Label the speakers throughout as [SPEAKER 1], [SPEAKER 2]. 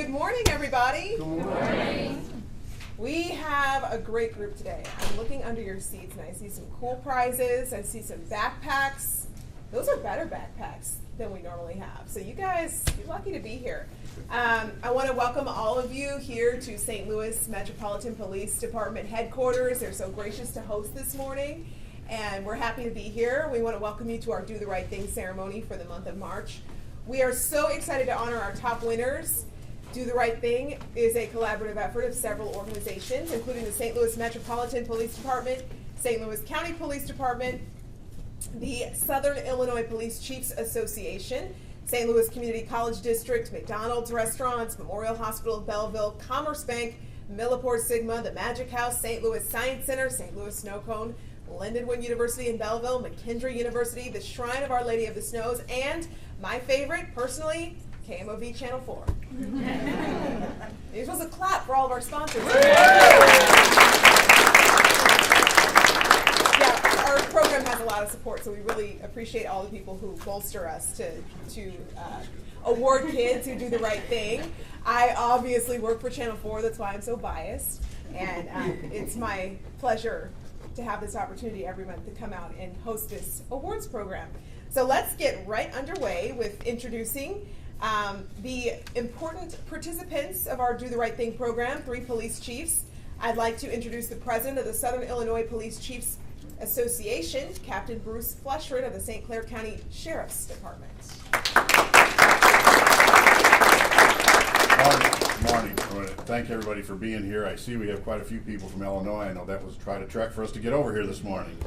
[SPEAKER 1] Good morning, everybody.
[SPEAKER 2] Good morning.
[SPEAKER 1] We have a great group today. I'm looking under your seats and I see some cool prizes. I see some backpacks. Those are better backpacks than we normally have. So you guys, you're lucky to be here. I want to welcome all of you here to St. Louis Metropolitan Police Department headquarters. They're so gracious to host this morning, and we're happy to be here. We want to welcome you to our Do the Right Thing ceremony for the month of March. We are so excited to honor our top winners. Do the Right Thing is a collaborative effort of several organizations, including the St. Louis Metropolitan Police Department, St. Louis County Police Department, the Southern Illinois Police Chiefs Association, St. Louis Community College District, McDonald's Restaurants, Memorial Hospital of Belleville, Commerce Bank, Millipore Sigma, the Magic House, St. Louis Science Center, St. Louis Snow Cone, Lindenwood University in Belleville, McKendree University, the Shrine of Our Lady of the Snows, and my favorite, personally, KMOV Channel 4. You're supposed to clap for all of our sponsors. Yeah, our program has a lot of support, so we really appreciate all the people who bolster us to award kids who do the right thing. I obviously work for Channel 4, that's why I'm so biased, and it's my pleasure to have this opportunity every month to come out and host this awards program. So let's get right underway with introducing the important participants of our Do the Right Thing program, 3 police chiefs. I'd like to introduce the president of the Southern Illinois Police Chiefs Association, Captain Bruce Fleshred of the St. Clair County Sheriff's Department.
[SPEAKER 2] Morning. I want to thank everybody for being here. I see we have quite a few people from Illinois. I know that was quite a trek for us to get over here this morning.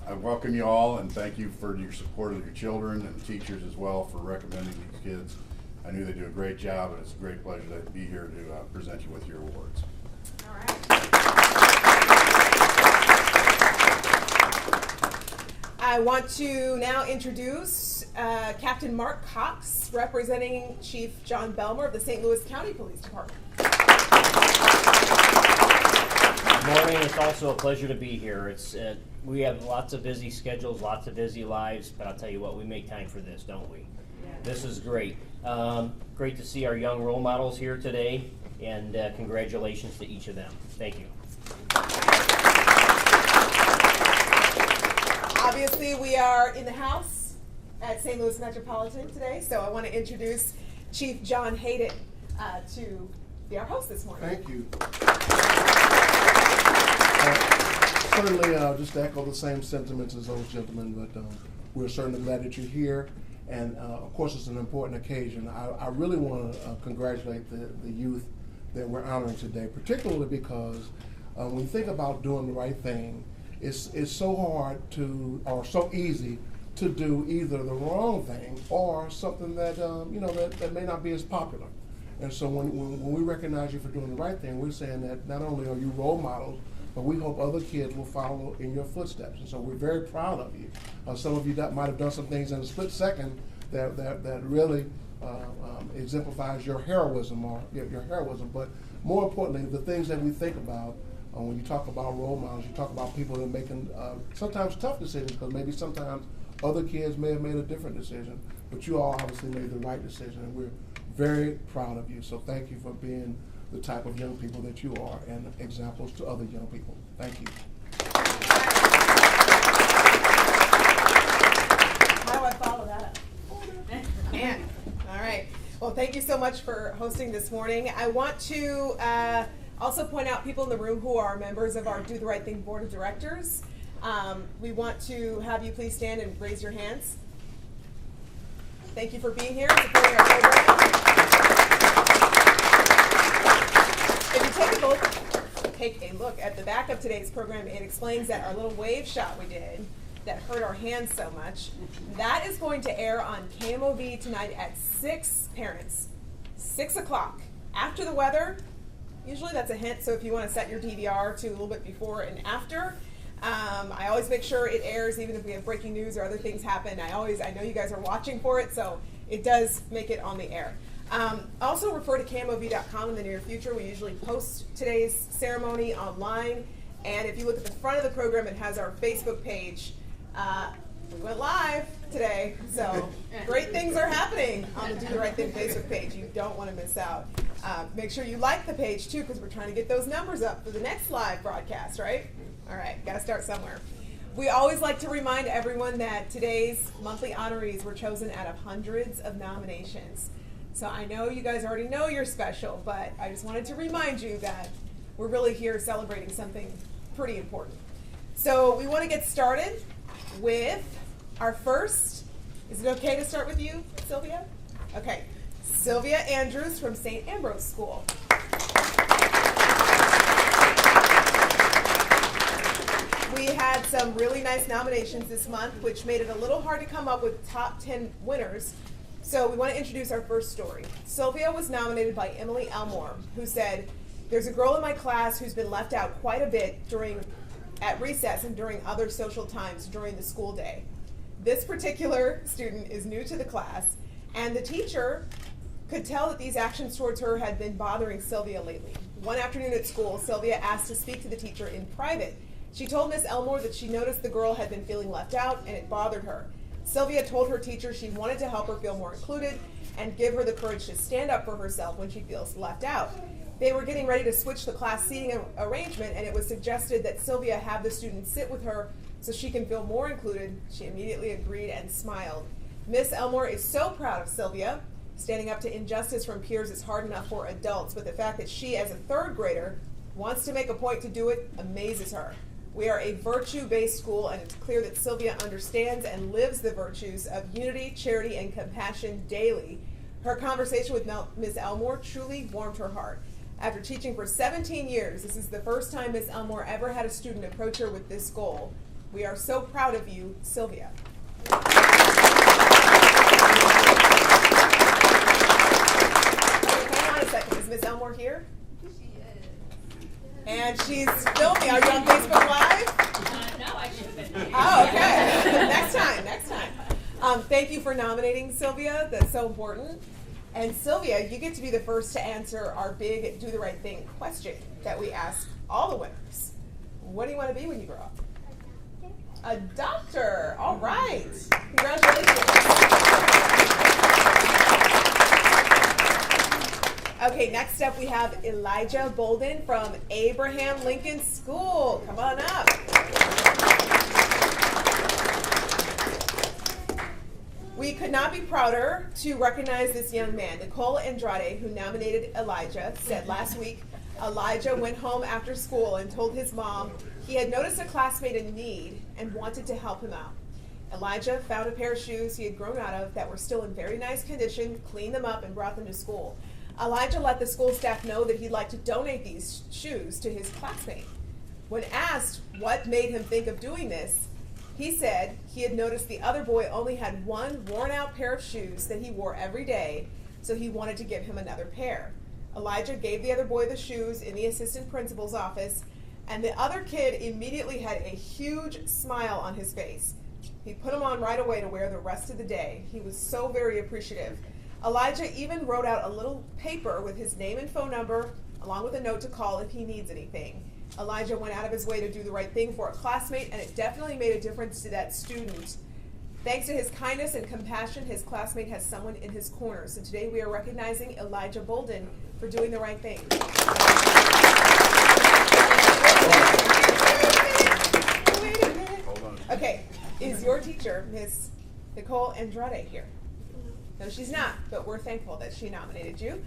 [SPEAKER 2] I welcome you all and thank you for your support of your children and teachers as well for recommending these kids. I knew they do a great job, and it's a great pleasure to be here to present you with your awards.
[SPEAKER 1] All right. I want to now introduce Captain Mark Cox, representing Chief John Belmer of the St. Louis County Police Department.
[SPEAKER 3] Good morning. It's also a pleasure to be here. We have lots of busy schedules, lots of busy lives, but I'll tell you what, we make time for this, don't we? Yeah. This is great. Great to see our young role models here today, and congratulations to each of them. Thank you.
[SPEAKER 1] Obviously, we are in the house at St. Louis Metropolitan today, so I want to introduce Chief John Hayden to be our host this morning.
[SPEAKER 4] Thank you. Certainly, just to echo the same sentiments as those gentlemen, but we're certainly glad that you're here, and of course it's an important occasion. I really want to congratulate the youth that we're honoring today, particularly because when you think about doing the right thing, it's so hard to, or so easy to do either the wrong thing or something that that may not be as popular. And so when we recognize you for doing the right thing, we're saying that not only are you role models, but we hope other kids will follow in your footsteps. And so we're very proud of you. Some of you that might have done some things in a split second that really exemplifies your heroism your heroism. But more importantly, the things that we think about when you talk about role models, you talk about people that are making sometimes tough decisions, because maybe sometimes other kids may have made a different decision, but you all obviously made the right decision, and we're very proud of you. So thank you for being the type of young people that you are and examples to other young people. Thank you.
[SPEAKER 1] How do I follow that up? Man. All right. Well, thank you so much for hosting this morning. I want to also point out people in the room who are members of our Do the Right Thing Board of Directors. We want to have you please stand and raise your hands. Thank you for being here and supporting our program. If you take a look at the back of today's program, it explains that our little wave shot we did that hurt our hands so much, that is going to air on KMOV tonight at 6 o'clock. After the weather, usually that's a hint, so if you want to set your DVR to a little bit before and after, I always make sure it airs even if we have breaking news or other things happen. I know you guys are watching for it, so it does make it on the air. Also refer to KMOV.com in the near future. We usually post today's ceremony online, and if you look at the front of the program, it has our Facebook page. We went live today, so great things are happening on the Do the Right Thing Facebook page. You don't want to miss out. Make sure you like the page too, because we're trying to get those numbers up for the next live broadcast, right? All right, got to start somewhere. We always like to remind everyone that today's monthly honorees were chosen out of hundreds of nominations. So I know you guys already know you're special, but I just wanted to remind you that we're really here celebrating something pretty important. So we want to get started with our first. Is it okay to start with you, Sylvia? Okay. Sylvia Andrews from St. Ambrose School. We had some really nice nominations this month, which made it a little hard to come up with top 10 winners. So we want to introduce our first story. Sylvia was nominated by Emily Elmore, who said, "There's a girl in my class who's been left out quite a bit at recess and during other social times during the school day. This particular student is new to the class, and the teacher could tell that these actions towards her had been bothering Sylvia lately. One afternoon at school, Sylvia asked to speak to the teacher in private. She told Miss Elmore that she noticed the girl had been feeling left out and it bothered her. Sylvia told her teacher she wanted to help her feel more included and give her the courage to stand up for herself when she feels left out. They were getting ready to switch the class seating arrangement, and it was suggested that Sylvia have the students sit with her so she can feel more included. She immediately agreed and smiled. Miss Elmore is so proud of Sylvia. Standing up to injustice from peers is hard enough for adults, but the fact that she, as a third grader, wants to make a point to do it amazes her. We are a virtue-based school, and it's clear that Sylvia understands and lives the virtues of unity, charity, and compassion daily. Her conversation with Miss Elmore truly warmed her heart. After teaching for 17 years, this is the first time Miss Elmore ever had a student approach her with this goal. We are so proud of you, Sylvia." Okay, hang on a second. Is Miss Elmore here?
[SPEAKER 5] She is.
[SPEAKER 1] And she's filming. Are you on Facebook Live?
[SPEAKER 5] No, I should have been.
[SPEAKER 1] Oh, okay. Next time. Thank you for nominating Sylvia. That's so important. And Sylvia, you get to be the first to answer our big Do the Right Thing question that we ask all the winners. What do you want to be when you grow up? A doctor. All right. Congratulations. Okay, next up we have Elijah Bolden from Abraham Lincoln School. Come on up. We could not be prouder to recognize this young man. Nicole Andrade, who nominated Elijah, said last week Elijah went home after school and told his mom he had noticed a classmate in need and wanted to help him out. Elijah found a pair of shoes he had grown out of that were still in very nice condition, cleaned them up, and brought them to school. Elijah let the school staff know that he'd like to donate these shoes to his classmate. When asked what made him think of doing this, he said he had noticed the other boy only had one worn-out pair of shoes that he wore every day, so he wanted to give him another pair. Elijah gave the other boy the shoes in the assistant principal's office, and the other kid immediately had a huge smile on his face. He put them on right away to wear the rest of the day. He was so very appreciative. Elijah even wrote out a little paper with his name and phone number, along with a note to call if he needs anything. Elijah went out of his way to do the right thing for a classmate, and it definitely made a difference to that student. Thanks to his kindness and compassion, his classmate has someone in his corner. So today we are recognizing Elijah Bolden for doing the right thing. Wait a minute.
[SPEAKER 2] Hold on.
[SPEAKER 1] Okay, is your teacher, Miss Nicole Andrade, here? No, she's not, but we're thankful that she nominated you.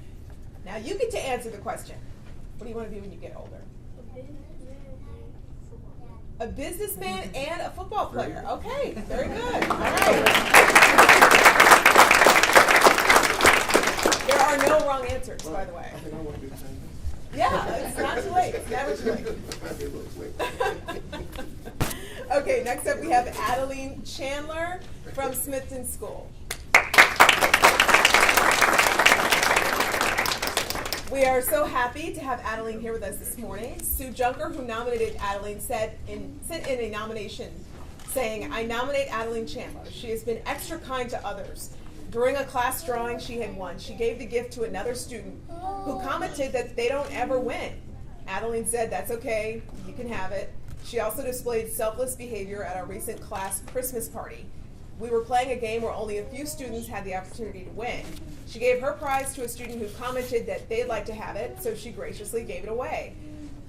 [SPEAKER 1] Now you get to answer the question. What do you want to be when you get older? A businessman and a football player. Okay, very good. All right. There are no wrong answers, by the way.
[SPEAKER 4] I think I want to do the same thing.
[SPEAKER 1] Yeah, it's not too late. It's never too late.
[SPEAKER 4] Might be a little quick.
[SPEAKER 1] Okay, next up we have Adaline Chandler from Smithton School. We are so happy to have Adaline here with us this morning. Sue Junker, who nominated Adaline, sent in a nomination saying, "I nominate Adaline Chandler. She has been extra kind to others. During a class drawing she had won, she gave the gift to another student who commented that they don't ever win. Adaline said, 'That's okay, you can have it.' She also displayed selfless behavior at our recent class Christmas party. We were playing a game where only a few students had the opportunity to win. She gave her prize to a student who commented that they'd like to have it, so she graciously gave it away.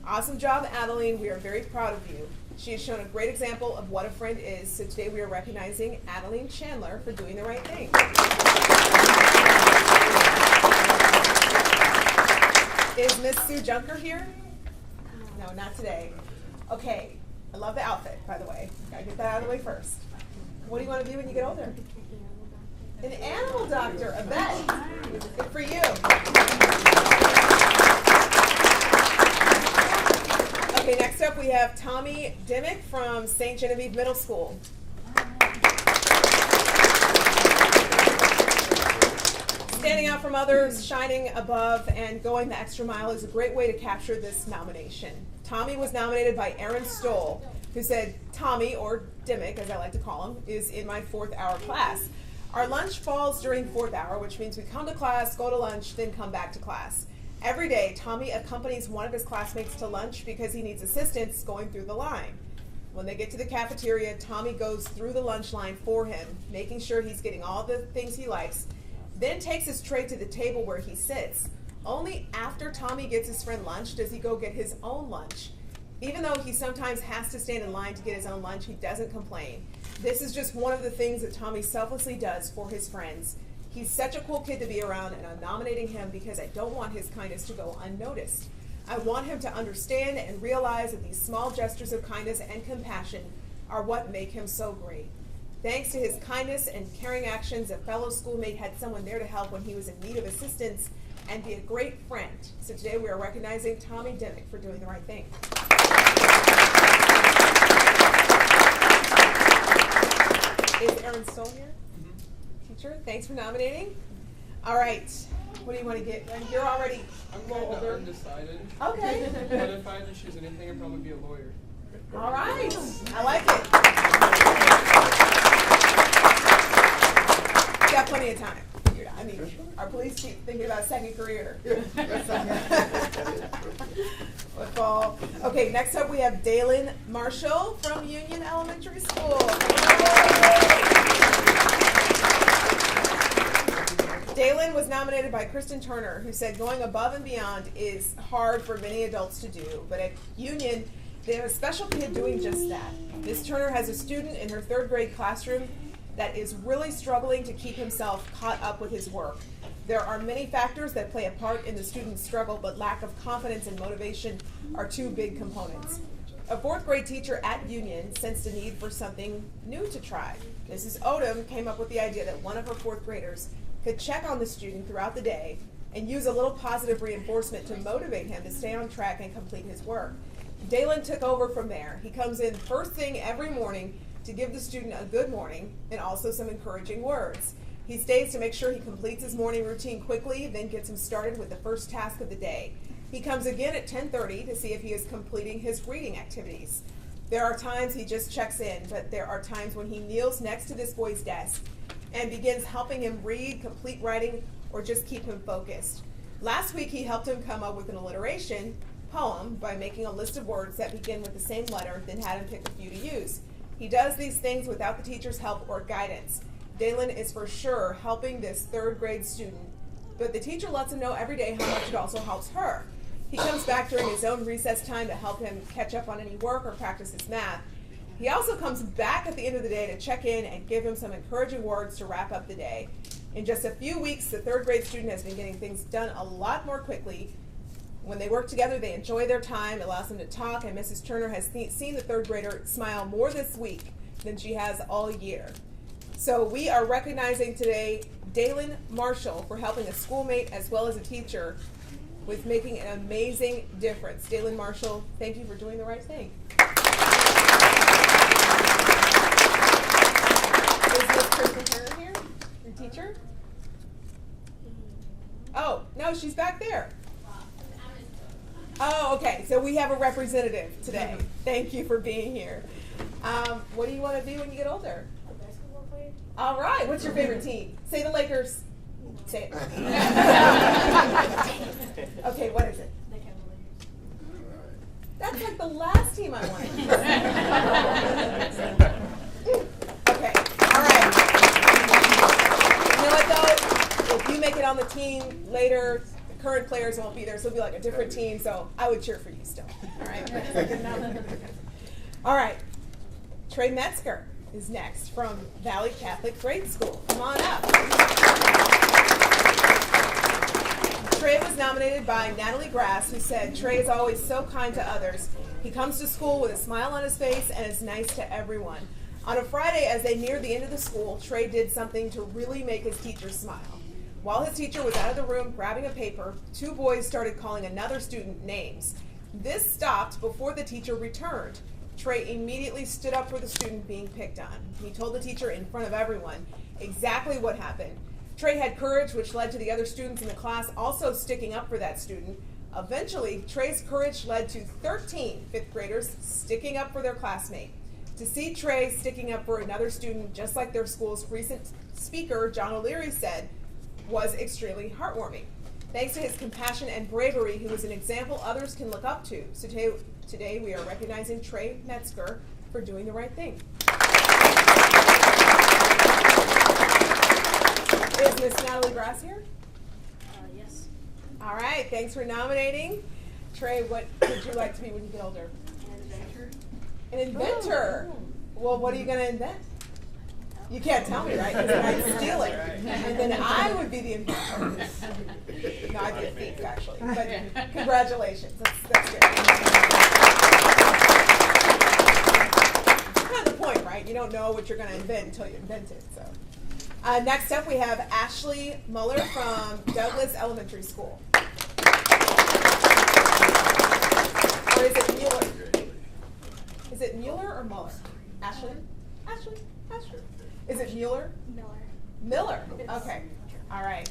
[SPEAKER 1] Awesome job, Adaline. We are very proud of you. She has shown a great example of what a friend is, so today we are recognizing Adaline Chandler for doing the right thing. Is Miss Sue Junker here? No, not today. Okay, I love the outfit, by the way. Gotta get that out of the way first. What do you want to be when you get older? An animal doctor, a vet. Good for you. Okay, next up we have Tommy Dimmick from St. Genevieve Middle School. Standing out from others, shining above, and going the extra mile is a great way to capture this nomination. Tommy was nominated by Aaron Stoll, who said, Tommy, or Dimmick as I like to call him, is in my 4th hour class. Our lunch falls during 4th hour, which means we come to class, go to lunch, then come back to class. Every day, Tommy accompanies one of his classmates to lunch because he needs assistance going through the line. When they get to the cafeteria, Tommy goes through the lunch line for him, making sure he's getting all the things he likes, then takes his tray to the table where he sits. Only after Tommy gets his friend lunch does he go get his own lunch. Even though he sometimes has to stand in line to get his own lunch, he doesn't complain. This is just one of the things that Tommy selflessly does for his friends. He's such a cool kid to be around, and I'm nominating him because I don't want his kindness to go unnoticed. I want him to understand and realize that these small gestures of kindness and compassion are what make him so great. Thanks to his kindness and caring actions, a fellow schoolmate had someone there to help when he was in need of assistance and be a great friend. So today we are recognizing Tommy Dimmick for doing the right thing. Is Aaron Stoll here? Teacher, thanks for nominating. All right, what do you want to get? You're already
[SPEAKER 6] I'm kind of undecided.
[SPEAKER 1] Okay.
[SPEAKER 6] But if I had to choose anything, I'd probably be a lawyer.
[SPEAKER 1] All right, I like it. You got plenty of time. I mean, our police chief thinking about second career. Football. Okay, next up we have Adaline Marshall from Union Elementary School. Adaline was nominated by Kristen Turner, who said going above and beyond is hard for many adults to do, but at Union, they have a special kid doing just that. Ms. Turner has a student in her 3rd grade classroom that is really struggling to keep himself caught up with his work. There are many factors that play a part in the student's struggle, but lack of confidence and motivation are 2 big components. A 4th grade teacher at Union sensed a need for something new to try. Mrs. Auden came up with the idea that one of her 4th graders could check on the student throughout the day and use a little positive reinforcement to motivate him to stay on track and complete his work. Adaline took over from there. He comes in first thing every morning to give the student a good morning and also some encouraging words. He stays to make sure he completes his morning routine quickly, then gets him started with the first task of the day. He comes again at 10:30 to see if he is completing his reading activities. There are times he just checks in, but there are times when he kneels next to this boy's desk and begins helping him read, complete writing, or just keep him focused. Last week he helped him come up with an alliteration poem by making a list of words that begin with the same letter, then had him pick a few to use. He does these things without the teacher's help or guidance. Adaline is for sure helping this 3rd grade student, but the teacher lets him know every day how much it also helps her. He comes back during his own recess time to help him catch up on any work or practice his math. He also comes back at the end of the day to check in and give him some encouraging words to wrap up the day. In just a few weeks, the 3rd grade student has been getting things done a lot more quickly. When they work together, they enjoy their time, it allows them to talk, and Mrs. Turner has seen the 3rd grader smile more this week than she has all year. So we are recognizing today Adaline Marshall for helping a schoolmate as well as a teacher with making an amazing difference. Adaline Marshall, thank you for doing the right thing. Is Miss Kristen Turner here, your teacher? Oh, no, she's back there. Oh, okay. So we have a representative today. Thank you for being here. What do you want to be when you get older?
[SPEAKER 5] A basketball player?
[SPEAKER 1] All right. What's your favorite team? Say the Lakers. Say it. Okay, what is it?
[SPEAKER 5] The Cavaliers.
[SPEAKER 1] That's like the last team I wanted. team later. The current players won't be there, so it'll be like a different team. So I would cheer for you still. All right. All right. Trey Metzger is next from Valley Catholic Grade School. Come on up. Trey was nominated by Natalie Grass, who said, "Trey is always so kind to others. He comes to school with a smile on his face and is nice to everyone." On a Friday, as they neared the end of the school, Trey did something to really make his teacher smile. While his teacher was out of the room grabbing a paper, two boys started calling another student names. This stopped before the teacher returned. Trey immediately stood up for the student being picked on. He told the teacher in front of everyone exactly what happened. Trey had courage, which led to the other students in the class also sticking up for that student. Eventually, Trey's courage led to 13 fifth graders sticking up for their classmate. To see Trey sticking up for another student, just like their school's recent speaker, John O'Leary, said, was extremely heartwarming. Thanks to his compassion and bravery, he was an example others can look up to. So today we are recognizing Trey Metzger for doing the right thing. Is Miss Natalie Grass here?
[SPEAKER 5] Yes.
[SPEAKER 1] All right, thanks for nominating. Trey, what would you like to be when you get older?
[SPEAKER 5] An adventure.
[SPEAKER 1] An inventor. Well, what are you going to invent? You can't tell me, right? Because I might steal it. And then I would be the inventor. No, I'd be a thief, actually. But congratulations. That's good. Kind of the point, right? You don't know what you're going to invent until you invent it. So, next up, we have Ashley Muller from Douglas Elementary School. Or is it Mueller? Is it Mueller or Muller? Ashley? Ashley? Is it Mueller? Miller. Okay. All right.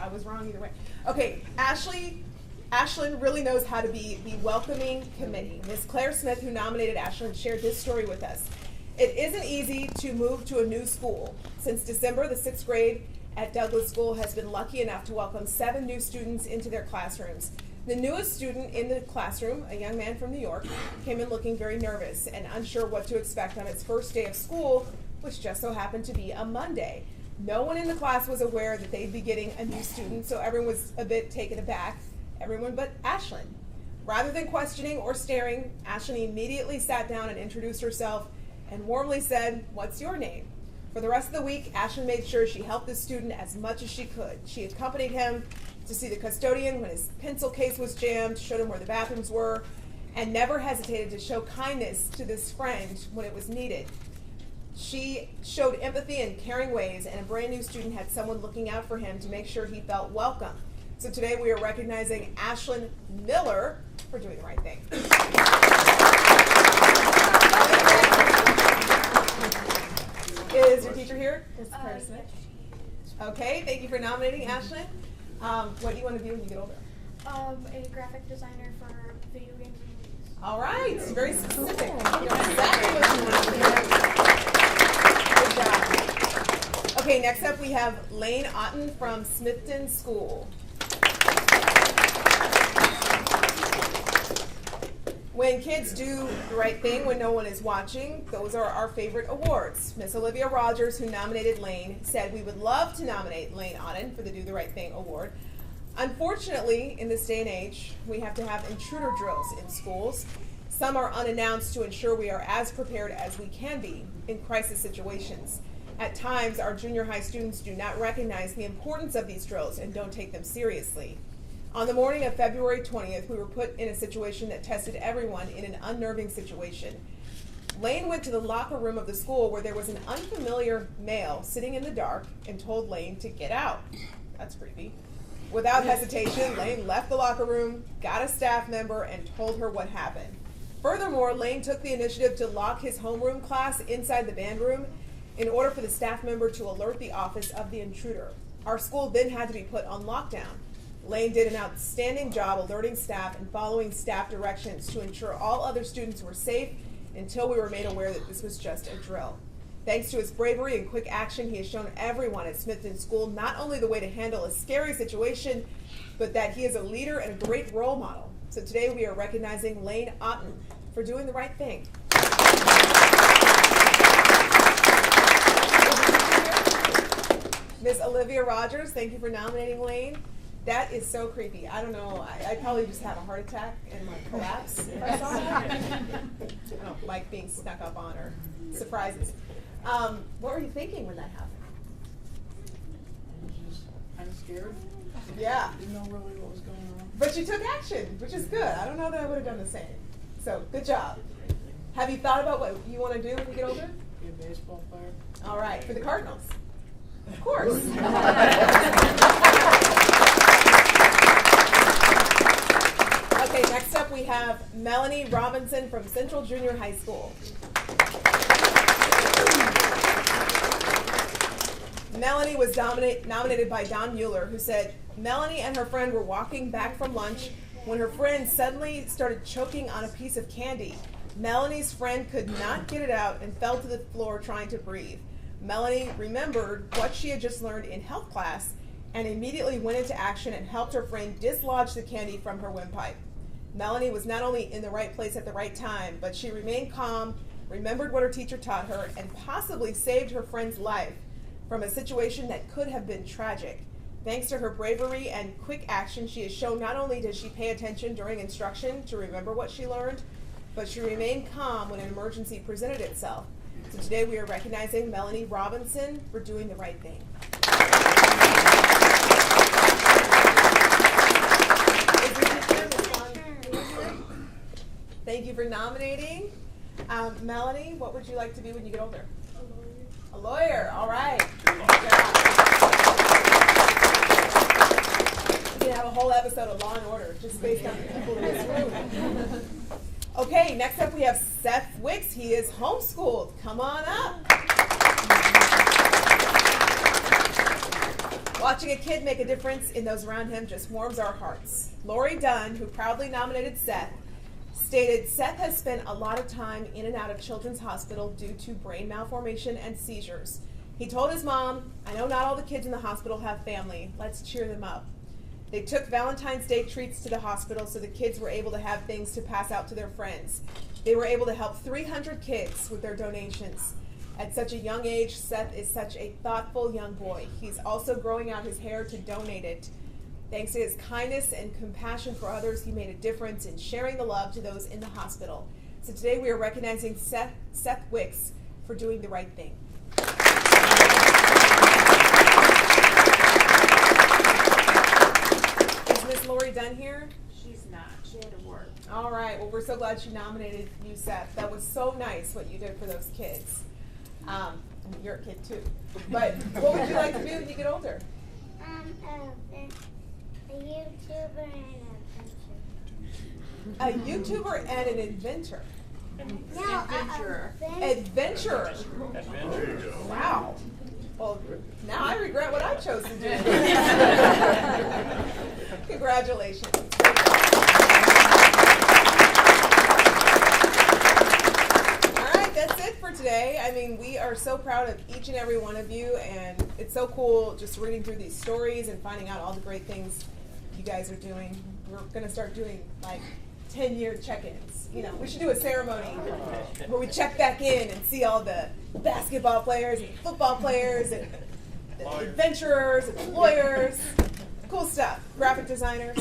[SPEAKER 1] I was wrong either way. Okay. Ashlyn really knows how to be the welcoming committee. Ms. Claire Smith, who nominated Ashlyn, shared this story with us. It isn't easy to move to a new school. Since December, the 6th grade at Douglas School has been lucky enough to welcome 7 new students into their classrooms. The newest student in the classroom, a young man from New York, came in looking very nervous and unsure what to expect on its first day of school, which just so happened to be a Monday. No one in the class was aware that they'd be getting a new student, so everyone was a bit taken aback, everyone but Ashlyn. Rather than questioning or staring, Ashlyn immediately sat down and introduced herself and warmly said, "What's your name?" For the rest of the week, Ashlyn made sure she helped the student as much as she could. She accompanied him to see the custodian when his pencil case was jammed, showed him where the bathrooms were, and never hesitated to show kindness to this friend when it was needed. She showed empathy in caring ways, and a brand new student had someone looking out for him to make sure he felt welcome. So today we are recognizing Ashlyn Miller for doing the right thing. Is your teacher here? Is Claire Smith? Okay, thank you for nominating Ashlyn. What do you want to be when you get older?
[SPEAKER 5] A graphic designer for video games and movies.
[SPEAKER 1] All right, very specific. You know exactly what you want to do. Good job. Okay, next up we have Lane Auden from Smithton School. When kids do the right thing when no one is watching, those are our favorite awards. Miss Olivia Rogers, who nominated Lane, said we would love to nominate Lane Auden for the Do the Right Thing award. Unfortunately, in this day and age, we have to have intruder drills in schools. Some are unannounced to ensure we are as prepared as we can be in crisis situations. At times, our junior high students do not recognize the importance of these drills and don't take them seriously. On the morning of February 20th, we were put in a situation that tested everyone in an unnerving situation. Lane went to the locker room of the school where there was an unfamiliar male sitting in the dark and told Lane to get out. That's creepy. Without hesitation, Lane left the locker room, got a staff member, and told her what happened. Furthermore, Lane took the initiative to lock his homeroom class inside the band room in order for the staff member to alert the office of the intruder. Our school then had to be put on lockdown. Lane did an outstanding job alerting staff and following staff directions to ensure all other students were safe until we were made aware that this was just a drill. Thanks to his bravery and quick action, he has shown everyone at Smithton School not only the way to handle a scary situation, but that he is a leader and a great role model. So today we are recognizing Lane Auden for doing the right thing. Miss Olivia Rogers, thank you for nominating Lane. That is so creepy. I don't know. I'd probably just have a heart attack and like collapse if I saw that. I don't like being snuck up on or surprises. What were you thinking when that happened?
[SPEAKER 6] I was just kind of scared.
[SPEAKER 1] Yeah.
[SPEAKER 6] Didn't know really what was going on.
[SPEAKER 1] But you took action, which is good. I don't know that I would have done the same. So good job. Have you thought about what you want to do when you get older?
[SPEAKER 6] Be a baseball player.
[SPEAKER 1] All right, for the Cardinals. Of course. Okay, next up we have Melanie Robinson from Central Junior High School. Melanie was nominated by Don Mueller, who said, Melanie and her friend were walking back from lunch when her friend suddenly started choking on a piece of candy. Melanie's friend could not get it out and fell to the floor trying to breathe. Melanie remembered what she had just learned in health class and immediately went into action and helped her friend dislodge the candy from her windpipe. Melanie was not only in the right place at the right time, but she remained calm, remembered what her teacher taught her, and possibly saved her friend's life from a situation that could have been tragic. Thanks to her bravery and quick action, she has shown not only does she pay attention during instruction to remember what she learned, but she remained calm when an emergency presented itself. So today we are recognizing Melanie Robinson for doing the right thing. Thank you for nominating. Melanie, what would you like to be when you get older? A lawyer, all right. We can have a whole episode of Law and Order just based on the people in this room. Okay, next up we have Seth Wicks. He is homeschooled. Come on up. Watching a kid make a difference in those around him just warms our hearts. Lori Dunn, who proudly nominated Seth, stated Seth has spent a lot of time in and out of Children's Hospital due to brain malformation and seizures. He told his mom, I know not all the kids in the hospital have family. Let's cheer them up. They took Valentine's Day treats to the hospital so the kids were able to have things to pass out to their friends. They were able to help 300 kids with their donations. At such a young age, Seth is such a thoughtful young boy. He's also growing out his hair to donate it. Thanks to his kindness and compassion for others, he made a difference in sharing the love to those in the hospital. So today we are recognizing Seth Wicks for doing the right thing. Is Miss Lori Dunn here?
[SPEAKER 7] She's not. She had to work.
[SPEAKER 1] All right. Well, we're so glad she nominated you, Seth. That was so nice what you did for those kids. I mean, you're a kid too. But what would you like to be when you get older?
[SPEAKER 5] A YouTuber and
[SPEAKER 1] A YouTuber and
[SPEAKER 5] an inventor.
[SPEAKER 1] an inventor.
[SPEAKER 5] No,
[SPEAKER 7] Adventurer.
[SPEAKER 1] Adventurer.
[SPEAKER 2] There you go.
[SPEAKER 1] Wow. Well, now I regret what I chose to do. Congratulations. All right, that's it for today. I mean, we are so proud of each and every one of you, and it's so cool just reading through these stories and finding out all the great things you guys are doing. We're going to start doing like 10-year check-ins. You know, we should do a ceremony where we check back in and see all the basketball players and football players and the adventurers and the lawyers. Cool stuff. Graphic designers.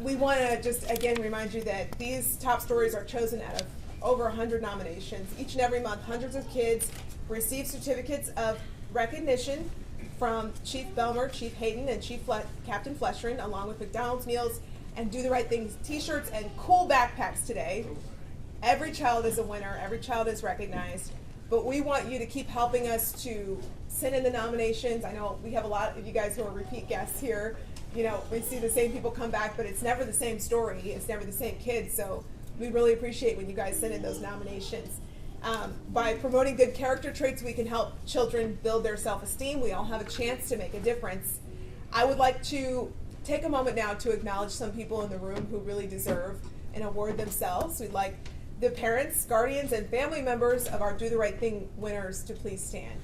[SPEAKER 1] We want to just again remind you that these top stories are chosen out of over 100 nominations. Each and every month, hundreds of kids receive certificates of recognition from Chief Belmer, Chief Hayden, and Captain Fleshrin, along with McDonald's meals and Do the Right Things t-shirts and cool backpacks today. Every child is a winner. Every child is recognized. But we want you to keep helping us to send in the nominations. I know we have a lot of you guys who are repeat guests here. You know, we see the same people come back, but it's never the same story. It's never the same kids. So we really appreciate when you guys send in those nominations. By promoting good character traits, we can help children build their self-esteem. We all have a chance to make a difference. I would like to take a moment now to acknowledge some people in the room who really deserve an award themselves. We'd like the parents, guardians, and family members of our Do the Right Thing winners to please stand.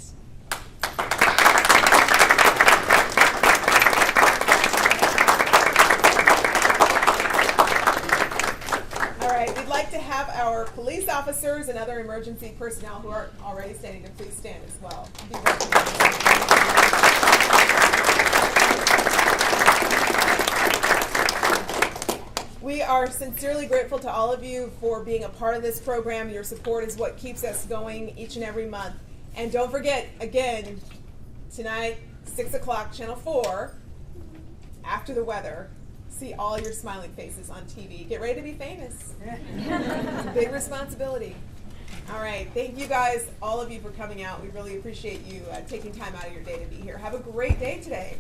[SPEAKER 1] All right, we'd like to have our police officers and other emergency personnel who are already standing to please stand as well. Be recognized. We are sincerely grateful to all of you for being a part of this program. Your support is what keeps us going each and every month. And don't forget, again, tonight, 6 o'clock, Channel 4, after the weather, see all your smiling faces on TV. Get ready to be famous. It's a big responsibility. All right, thank you guys, all of you, for coming out. We really appreciate you taking time out of your day to be here. Have a great day today.